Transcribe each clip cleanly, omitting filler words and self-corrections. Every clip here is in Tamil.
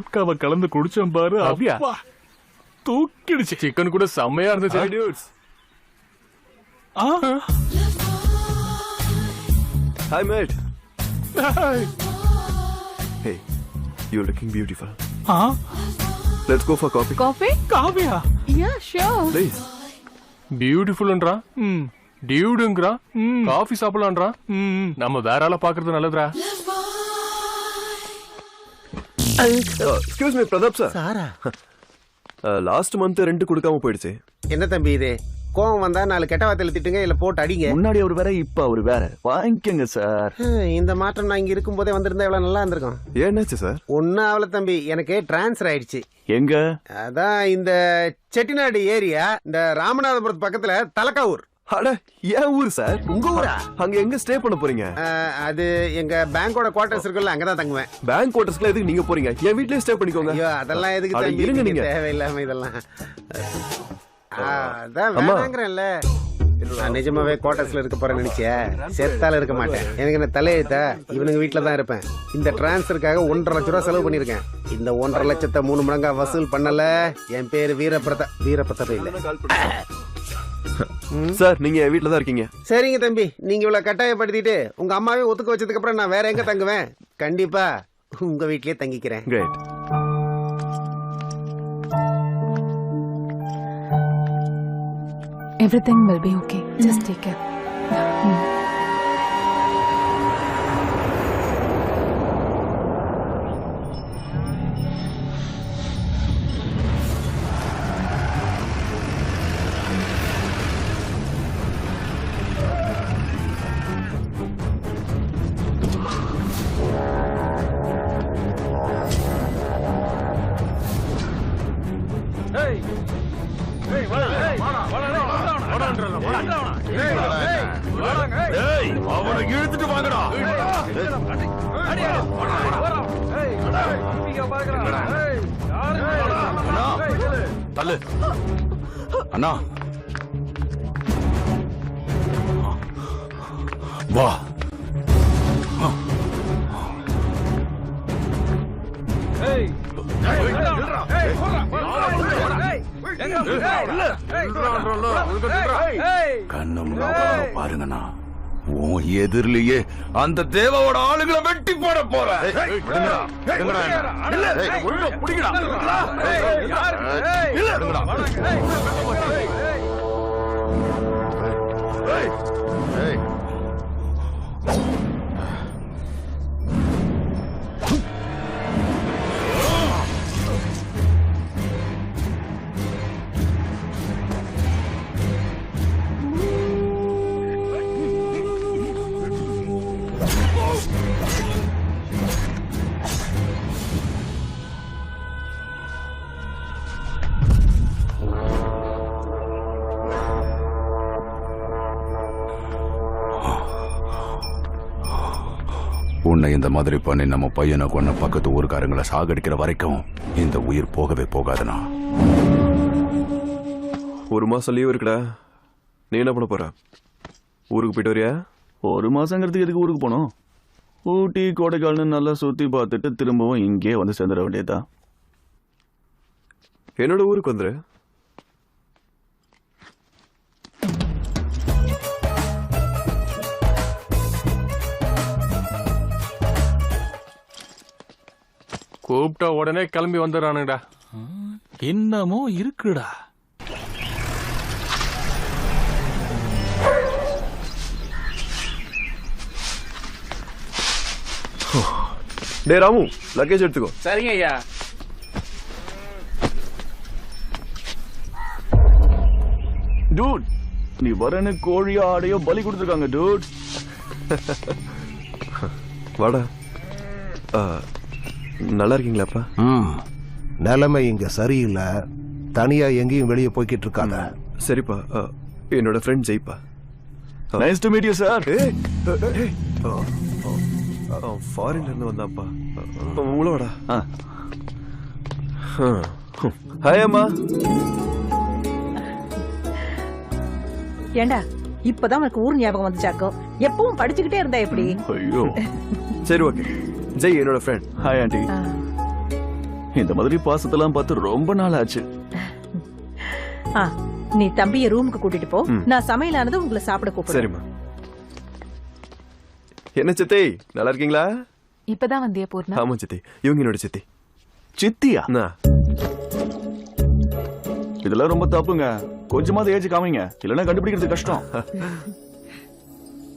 வோட்காவை கலந்து குடிச்சோம் பாரு. அப்படியா தூக்கிடுச்சு. சிக்கன் கூட செம்மையா இருந்துச்சு. Hi mate. Hey, you're looking beautiful. Let's go for coffee. Coffee? Kavya? Yeah, sure. Please. பியூட்டிஃபுல்ன்றா, டியூடுங்கறா, காஃபி சாப்பிடலாம்ன்றா. நம்ம வேற ஆள பாக்குறது நல்லதுடா. Excuse me, Pradap sir. சாரா. Last month ரெண்ட் கொடுக்காம போயிடுச்சு. என்ன தம்பி இது? கோவம் வந்தா 4 கெட்ட வார்த்தையில திட்டுங்க, இல்ல போட்டு அடிங்க. முன்னாடி அவர் வேற, இப்ப அவர் வேற. வாங்கிக்கங்க சார். இந்த மாற்றம் நான் இங்க இருக்கும் போதே வந்திருந்தா எவ்வளவு நல்லா இருந்திருக்கும். ஏன்னாச்சு சார்? ஒன்னும் அவள தம்பி, எனக்கு டிரான்ஸ்ஃபர் ஆயிடுச்சு. எங்க? அதான் இந்த செட்டிநாடு ஏரியா, இந்த ராமநாதபுரத்து பக்கத்துல தலக்காவூர். அட ஏன் ஊர் சார்? உங்க ஊரா? அங்க எங்க ஸ்டே பண்ண போறீங்க? அது எங்க பேங்கோட குவார்டர்ஸ் இருக்குல்ல, அங்கதான் தங்குவேன். பேங்க் குவார்டர்ஸ்ல எதுக்கு நீங்க போறீங்க? என் வீட்லயே ஸ்டே பண்ணிக்கோங்க. ஐயோ அதெல்லாம் எதுக்கு அட, தம்பி? இருங்க நீங்க. தேவையில்லாம இதெல்லாம். அதான் வேணாங்கறேன்ல. நான் நிஜமாவே குவார்டர்ஸ்ல இருக்க போறேன்னு நினைச்சேன். செத்தால இருக்க மாட்டேன். எனக்கு என்ன தலையெழுத்தா? இவனுங்க வீட்டுல தான் இருப்பேன். இந்த டிரான்ஸ்ஃபருக்காக 1.5 லட்சம் ரூபாய் செலவு பண்ணிருக்கேன். இந்த 1.5 லட்சத்தை 3 மடங்கா வசூல் பண்ணல. என் பேரு வீரபிரதாப் இல்ல. சார் நீங்க என் வீட்ல தான் இருக்கீங்க. சரிங்க தம்பி, நீங்க இவ்வளவு கட்டாயப்படுத்திட்டு உங்க அம்மாவே ஒத்துக்க வச்சதுக்கு அப்புறம் நான் வேற எங்க தங்குவேன்? கண்டிப்பா உங்க வீட்லயே தங்கிக்கிறேன். Great. Everything will be okay. Just take care. அவனை இழுத்துட்டு வாங்கடா. தள்ளு அண்ணா. வா. கண்ணும் பாருங்கண்ணா, உன் எதிரிலேயே அந்த தேவாவோட ஆளுங்களை வெட்டி போட போறேன். உன்னை இந்த மாதிரி பண்ணி நம்ம பையனை கொன்ன பக்கத்து ஊருக்காரங்களை சாகடிக்கிற வரைக்கும் இந்த உயிர் போகவே போகாதுண்ணா. 1 மாசம் லீவ் இருக்குடா. நீ என்ன பண்ண போற? ஊருக்கு போயிட்டு வரியா? 1 மாசங்கிறதுக்கு எதுக்கு ஊருக்கு போனோம்? ஊட்டி கொடைக்கானல்னு நல்லா சுத்தி பார்த்துட்டு திரும்பவும் இங்கே வந்து சேர்ந்துட வேண்டியதுதான். என்னோட ஊருக்கு வந்துரு. கூப்பிட்ட உடனே கிளம்பி வந்துடுறானுடா. இன்னமும் இருக்குடா. டே ராமு, லக்கேஜ் எடுத்துக்கோ. சரிங்க ஐயா. டூட், நீ வரன்னு கோழியோ ஆடையோ பலி கொடுத்துருக்காங்க டூட். வாடா. நல்லா இருக்கீங்களாப்பா? நிலைமை இங்க சரியில்லை. தனியா எங்கேயும் வெளியே போய்கிட்டு இருக்காங்க. சரிப்பா. என்னோட ஃப்ரெண்ட் ஜெய்ப்பா. Nice to meet you sir. ஃபாரின்ல இருந்து வந்தாப்பா. உள்ள வாடா. ஹாய் அம்மா. ஏண்டா இப்பதான் உனக்கு ஊர் ஞாபகம் வந்துச்சாக்கும். எப்பவும் படிச்சுக்கிட்டே இருந்தா எப்படி? ஐயோ. சரி ஓகே. ஜெய் என்னோட ஃப்ரெண்ட். Hi aunty. இந்த மாதிரி பாசத்தெல்லாம் பார்த்து ரொம்ப நாள் ஆச்சு. ஆ, நீ தம்பிய ரூமுக்கு கூட்டிட்டு போ. நான் சமையலானது உங்களை சாப்பிட கூப்பிடுறேன். சரிம்மா. என்ன சித்தி, நல்லா இருக்கீங்களா? இப்பதான் வந்தியா பூர்ணா? ஆமா சித்தி, இவங்க என்னோட சித்தி. சித்தியா? நான் இதெல்லாம் ரொம்ப தப்புங்க. கொஞ்சமாவது ஏஜ் காமிங்க, இல்லைன்னா கண்டுபிடிக்கிறது கஷ்டம்.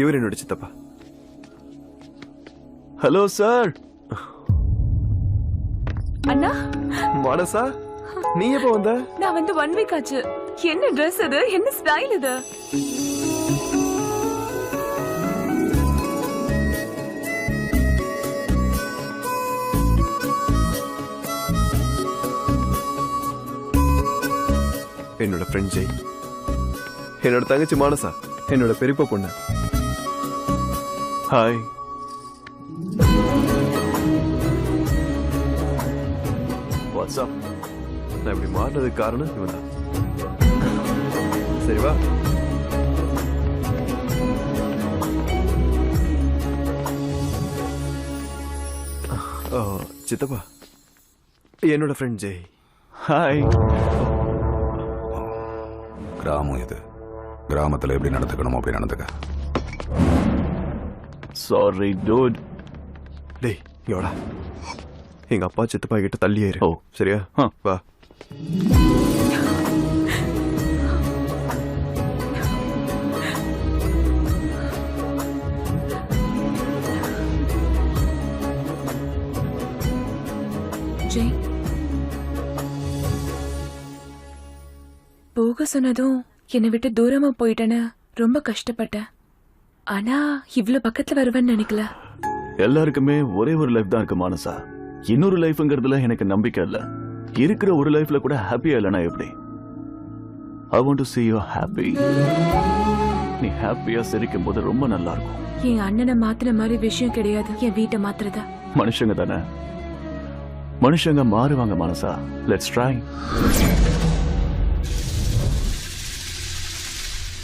இவர் என்னோட சித்தப்பா. Hello sir. அண்ணா, மானசா, நீ எப்ப வந்த? நான் வந்து 1 வீக் ஆச்சு. என்ன ட்ரெஸ் இது? என்ன ஸ்டைல் இது? என்னோட ஃப்ரெண்ட் ஜெய், என்னோட தங்கச்சி மானசா, என்னோட பெரியப்பா பொண்ணு. ஹாய். வாட்ஸ்அப். நான் இப்படி மாறினதுக்கு காரணம் இவன் தான். சரி வா. சித்தப்பா, என்னோட ஃப்ரெண்ட் ஜெய். ஹாய். கிராமம் இது. கிராமத்துல எப்படி நடந்துக்கணுமோ அப்படி நடந்துக்க. Sorry dude. டேய் எவ்வளா, எங்க அப்பா சித்தப்பா கிட்ட தள்ளியே இரு. ஓ சரியா? வா. ஜெய், போக சொன்னதும் என்னை விட்டு தூரமா போயிட்டேன்னு ரொம்ப கஷ்டப்பட்டேன். ஆனா இவ்வளவு பக்கத்துல வருவேன்னு நினைக்கல. எல்லாருக்குமே ஒரே ஒரு லைஃப் தான் இருக்கு மானசா. இன்னொரு லைஃப்ங்கிறதுல எனக்கு நம்பிக்கை இல்ல. இருக்கிற ஒரு லைஃப்ல கூட ஹாப்பியா இல்லைனா எப்படி? I want to see you happy. நீ ஹாப்பியா சிரிக்கும் போது ரொம்ப நல்லா இருக்கும். என் அண்ணனை மாத்தின மாதிரி விஷயம் கிடையாது என் வீட்டை மாத்துறதா. மனுஷங்க தானே, மனுஷங்க மாறுவாங்க மானசா. Let's try.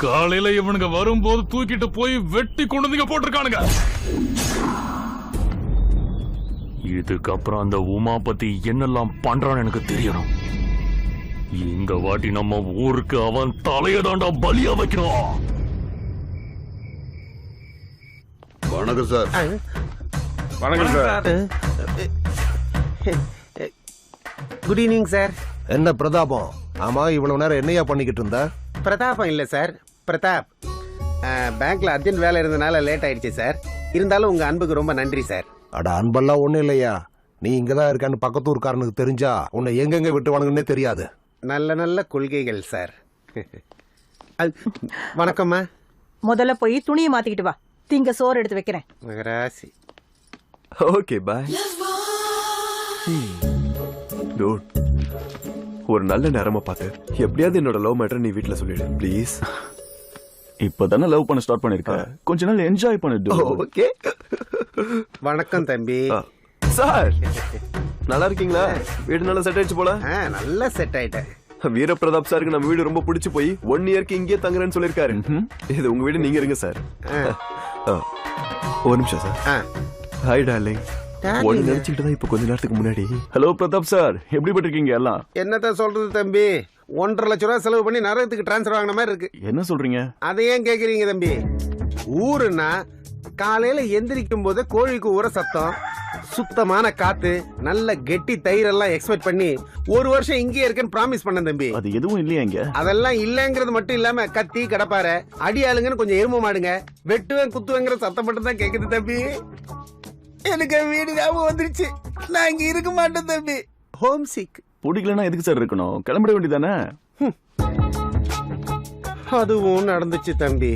காலையில இவனுங்க வரும்போது தூக்கிட்டு போய் வெட்டி கொண்டு வந்து போட்டிருக்கானுங்க. இதுக்கப்புறம் அந்த உமா பத்தி என்னெல்லாம் பண்றான்னு எனக்கு தெரியணும். இந்த வாட்டி நம்ம ஊருக்கு அவன் தலையதாண்டா பலியா வைக்கணும். வணக்கம் சார். வணக்கம் சார். Good evening sir. என்ன பிரதாபம்? ஆமா, இவ்வளவு நேரம் என்னையா பண்ணிக்கிட்டு இருந்த? பிரதாபம் இல்ல சார், பிரதாப். பேங்க்ல அர்ஜென்ட் வேலை இருந்தனால லேட் ஆயிடுச்சு சார். இருந்தாலும் உங்க அன்புக்கு ரொம்ப நன்றி சார். அட, அன்பெல்லாம் ஒண்ணும் இல்லையா. நீ இங்கதான் இருக்கான்னு பக்கத்தூர்காரனுக்கு தெரிஞ்சா உன்னை எங்கெங்க விட்டுவானுங்கன்னே தெரியாது. நல்ல நல்ல கொள்கைகள் சார். வணக்கம்மா. முதல்ல போய் துணியை மாத்திக்கிட்டு வா. திங்க சோறு எடுத்து வைக்கிறேன். மகராசி. Okay bye. டூட், ஒரு நல்ல நேரமா பார்த்து எப்படியாவது என்னோட லவ் மேட்டர் நீ வீட்டுல சொல்லிடு ப்ளீஸ். இப்பதானே லவ் பண்ண ஸ்டார்ட் பண்ணிருக்க, கொஞ்ச நாள் என்ஜாய் பண்ணிடு. ஓகே. வணக்கம் தம்பி. சார், நல்லா இருக்கீங்களா? வீடு நல்லா செட் ஆயிடுச்சு போல. நல்லா செட் ஆயிட்டேன். வீரபிரதாப் சாருக்கு நம்ம வீடு ரொம்ப பிடிச்சு போய் 1 இயர்க்கு இங்கே தங்குறேன்னு சொல்லிருக்காரு. இது உங்க வீடு, நீங்க இருங்க சார். ஒரு நிமிஷம் சார். Hi darling. ஒன்னு நினைச்சுக்கிட்டு தான் இப்ப கொஞ்ச நேரத்துக்கு முன்னாடி. ஹலோ பிரதாப் சார், எப்படி பட்டிருக்கீங்க எல்லாம்? என்னதான் சொல்றது தம்பி, 1.5 லட்சம் ரூபாய் செலவு பண்ணி நரகத்துக்கு டிரான்ஸ்பர் வாங்கின மாதிரி இருக்கு. என்ன சொல்றீங்க? அதை ஏன் கேக்குறீங்க தம்பி? ஊருன்னா காலையில எந்திரிக்கும் போது கோழிக்கு ஊற சத்தம், சுத்தமான காத்து, நல்ல கெட்டி தயிர் எல்லாம் எக்ஸ்பெக்ட் பண்ணி 1 வருஷம் இங்கே இருக்கேன்னு ப்ராமிஸ் பண்ண தம்பி. அது எதுவும் இல்லையா இங்க? அதெல்லாம் இல்லங்கிறது மட்டும் இல்லாம கத்தி கடப்பார அடி ஆளுங்கன்னு கொஞ்சம் எரும மாடுங்க வெட்டுவேன் குத்துவேங்கிற சத்தம் மட்டும் தான் கேக்குது தம்பி. எனக்கு வீடு ஞாபகம் வந்துருச்சு. நான் இங்க இருக்க மாட்டேன் தம்பி. Homesick. பிடிக்கலன்னா எதுக்கு சார் இருக்கணும்? கிளம்பிட வேண்டியதானே? அதுவும் நடந்துச்சு தம்பி.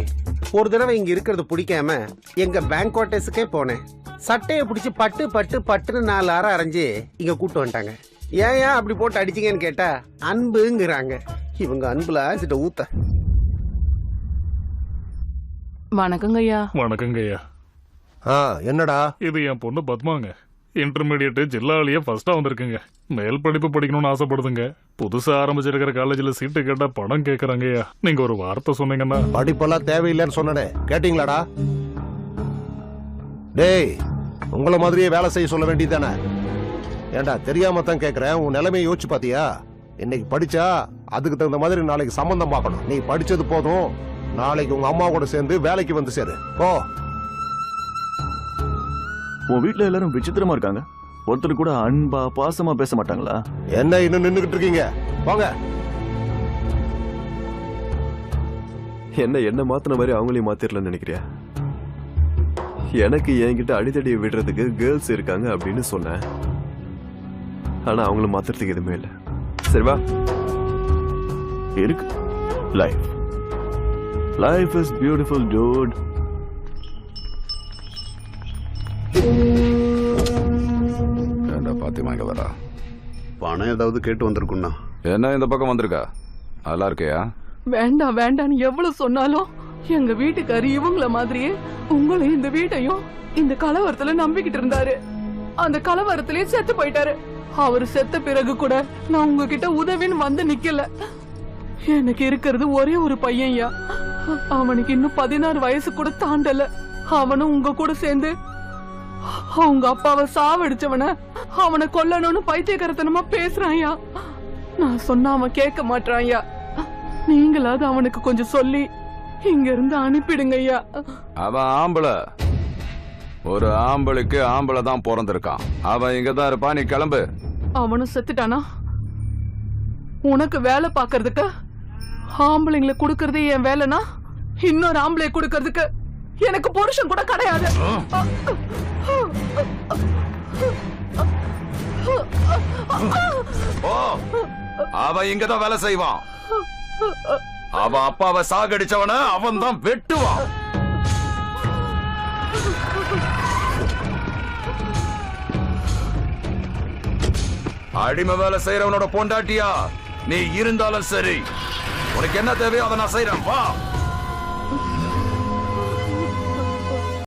ஒரு தடவை இங்க இருக்கிறது பிடிக்காம எங்க பேங்க் குவார்டர்ஸுக்கே போனேன். சட்டையை பிடிச்சி பட்டு பட்டு பட்டுன்னு 4 அரை அரைஞ்சு இங்க கூட்டு வந்துட்டாங்க. ஏன் அப்படி போட்டு அடிச்சிங்கன்னு கேட்டா அன்புங்கிறாங்க. இவங்க அன்புல ஆசிட்ட ஊத்த. வணக்கங்க ஐயா. வணக்கங்க ஐயா. என்னடா இது என் பொண்ணு பத்மாங்க. இன்டர்மீடியட் ஜில்லாலேயே ஃபர்ஸ்டா வந்திருக்குங்க. மேல் படிப்பு படிக்கணும்னு ஆசைப்படுதுங்க. புதுசா ஆரம்பிச்சிருக்கிற காலேஜ்ல சீட்டு கேட்டா பணம் கேக்குறாங்கய்யா. நீங்க ஒரு வார்த்தை சொன்னீங்கன்னா. படிப்பெல்லாம் தேவையில்லைன்னு சொன்னனே, கேட்டீங்களாடா? டேய், உங்களை மாதிரியே வேலை செய்ய சொல்ல வேண்டியதானே? ஏண்டா தெரியாம தான் கேக்குறேன், உன் நிலைமையை யோசிச்சு பாத்தியா? இன்னைக்கு படிச்சா அதுக்கு தகுந்த மாதிரி நாளைக்கு சம்பந்தம் பார்க்கணும். நீ படிச்சது போதும், நாளைக்கு உங்க அம்மா கூட சேர்ந்து வேலைக்கு வந்து சேரு. ஓ, உன் வீட்ல எல்லாரும் விசித்திரமா இருக்காங்க. ஒருத்தர் கூட அன்பா பாசமா பேச மாட்டாங்களா? என்ன இன்னும் நின்னுகிட்டு இருக்கீங்க? போங்க. என்ன மாத்தின மாதிரி அவங்களையும் மாத்திரலன்னு நினைக்கிறியா? எனக்கு என்கிட்ட அடித்தடி விடுறதுக்கு கேர்ள்ஸ் இருக்காங்க அப்படின்னு சொன்னேன். ஆனா அவங்கள மாத்துறதுக்கு எதுவுமே இல்லை. சரி வா. இருக்கு. Life is beautiful dude. ஏண்டா பாத்திமா இங்க வரா? பணம் ஏதாவது கேட்டு வந்திருக்குண்ணா. என்ன இந்த பக்கம் வந்திருக்கா? நல்லா இருக்கியா? வேண்டாம் வேண்டான்னு எவ்வளவு சொன்னாலும் எங்க வீட்டுக்காரு இவங்கள மாதிரியே உங்களையும் இந்த வீட்டையும் இந்த கலவரத்துல நம்பிக்கிட்டு இருந்தாரு. அந்த கலவரத்திலேயே செத்து போயிட்டாரு. அவரு செத்த பிறகு கூட நான் உங்ககிட்ட உதவின்னு வந்து நிக்கல. எனக்கு இருக்கிறது ஒரே ஒரு பையன்யா. அவனுக்கு இன்னும் 16 வயசு கூட தாண்டல. அவனும் உங்க கூட சேர்ந்து அவங்க அப்பாவை சாவடிச்சவன அவனை கொல்லணும்னு பைத்தியக்காரத்தனமா பேசுறான்யா. நான் சொன்னா அவன் கேட்க மாட்டான்யா. நீங்களாவது அவனுக்கு கொஞ்சம் சொல்லி இங்க இருந்து அனுப்பிடுங்க ஐயா. அவன் ஆம்பளை. ஒரு ஆம்பளைக்கு ஆம்பளை தான் பிறந்திருக்கான். அவன் இங்கதான் இருப்பான். நீ கிளம்பு. அவனும் செத்துட்டானா? உனக்கு வேலை பாக்குறதுக்கு ஆம்பளைங்களை கொடுக்கறதே என் வேலைனா இன்னொரு ஆம்பளை கொடுக்கறதுக்கு எனக்கு புருஷன் கூட கிடையாது. ஓ, அவன் இங்கதான் வேலை செய்வான். அவன் அப்பாவை சாகடிச்சவன அவன் தான் வெட்டுவான். அடிமை வேலை செய்யறவனோட பொண்டாட்டியா நீ இருந்தாலும் சரி, உனக்கு என்ன தேவையோ அதை நான் செய்யறேன். வா.